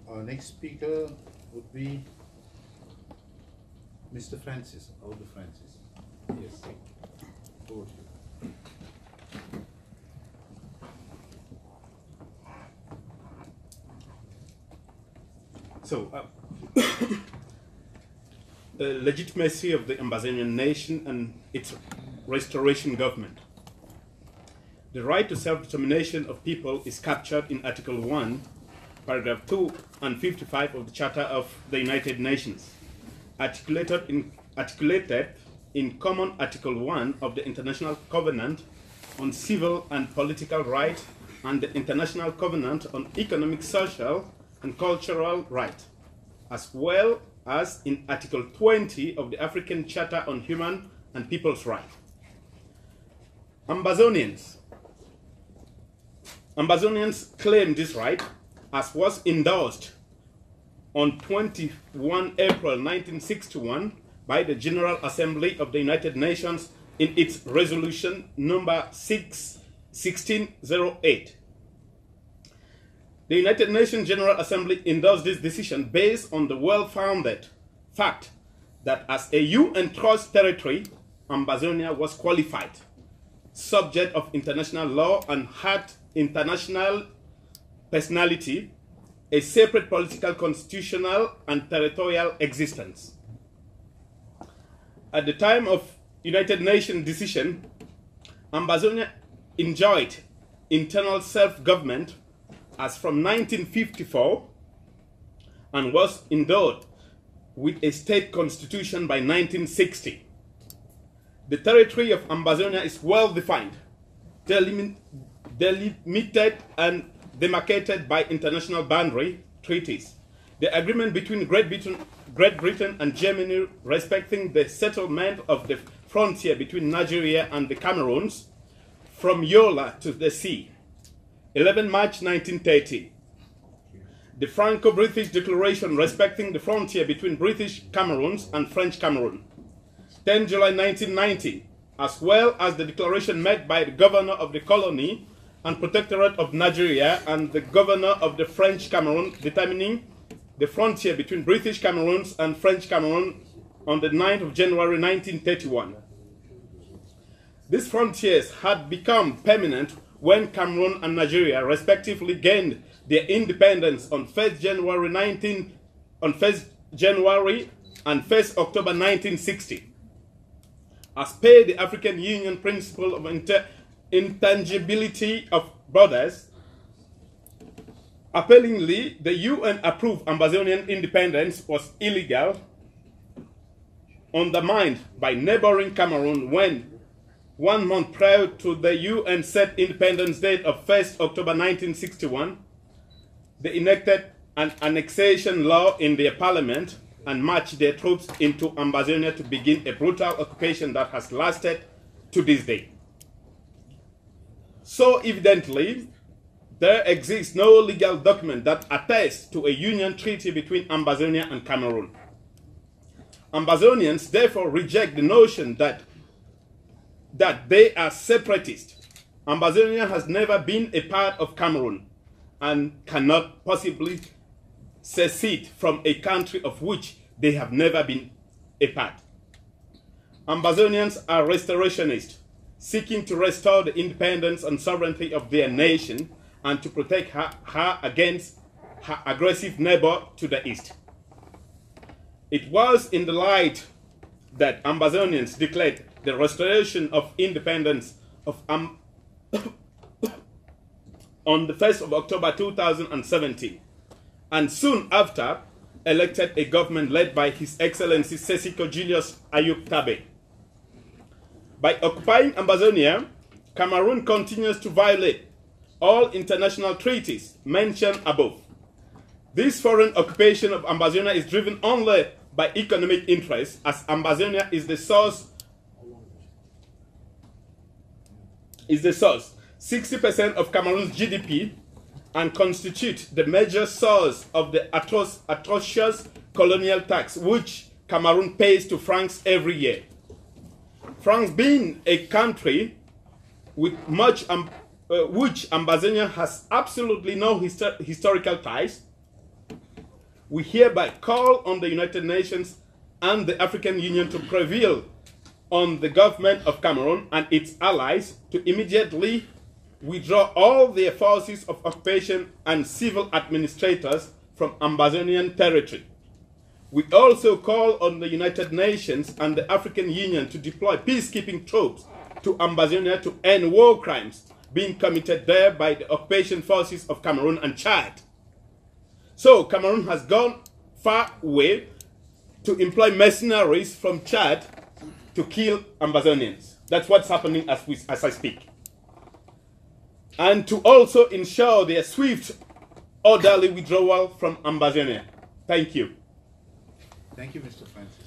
Our next speaker would be Mr. Francis, Elder Francis. Yes, over to you. So, the legitimacy of the Ambazonian nation and its restoration government. The right to self-determination of people is captured in Article 1, Paragraph 2 and 55 of the Charter of the United Nations, articulated in Common Article 1 of the International Covenant on Civil and Political Rights and the International Covenant on Economic, Social and Cultural Rights, as well as in Article 20 of the African Charter on Human and People's Rights. Ambazonians claim this right, as was endorsed on 21 April 1961 by the General Assembly of the United Nations in its resolution number 1608. The United Nations General Assembly endorsed this decision based on the well-founded fact that as a UN trust territory, Ambazonia was qualified, subject of international law, and had international personality, a separate political, constitutional, and territorial existence. At the time of United Nations decision, Ambazonia enjoyed internal self-government as from 1954 and was endowed with a state constitution by 1960. The territory of Ambazonia is well defined, delimited and demarcated by international boundary treaties. The agreement between Great Britain and Germany respecting the settlement of the frontier between Nigeria and the Cameroons from Yola to the sea, 11 March 1930. The Franco-British Declaration respecting the frontier between British Cameroons and French Cameroon, 10 July 1990, as well as the declaration made by the governor of the colony and protectorate of Nigeria and the governor of the French Cameroon determining the frontier between British Cameroons and French Cameroon on the 9th of January 1931. These frontiers had become permanent when Cameroon and Nigeria respectively gained their independence on 1st January and 1st October 1960. As per the African Union principle of intangibility of borders, appallingly, the UN-approved Ambazonian independence was illegal, undermined by neighboring Cameroon when, 1 month prior to the UN set independence date of 1st October 1961, they enacted an annexation law in their parliament and marched their troops into Ambazonia to begin a brutal occupation that has lasted to this day. So evidently, there exists no legal document that attests to a union treaty between Ambazonia and Cameroon. Ambazonians therefore reject the notion that they are separatists. Ambazonia has never been a part of Cameroon and cannot possibly secede from a country of which they have never been a part. Ambazonians are restorationists, seeking to restore the independence and sovereignty of their nation and to protect her against her aggressive neighbor to the east. It was in the light that Ambazonians declared the restoration of independence of on the 1st of October 2017, and soon after elected a government led by His Excellency Sesiko Julius Ayub Tabe. By occupying Ambazonia, Cameroon continues to violate all international treaties mentioned above. This foreign occupation of Ambazonia is driven only by economic interests, as Ambazonia is the source 60% of Cameroon's GDP and constitute the major source of the atrocious colonial tax which Cameroon pays to France every year. France being a country with which Ambazonia has absolutely no historical ties, we hereby call on the United Nations and the African Union to prevail on the government of Cameroon and its allies to immediately withdraw all their forces of occupation and civil administrators from Amazonian territory. We also call on the United Nations and the African Union to deploy peacekeeping troops to Amazonia to end war crimes being committed there by the occupation forces of Cameroon and Chad. So Cameroon has gone far away to employ mercenaries from Chad to kill Amazonians. That's what's happening as I speak. And to also ensure their swift, orderly withdrawal from Amazonia. Thank you. Thank you, Mr. Francis.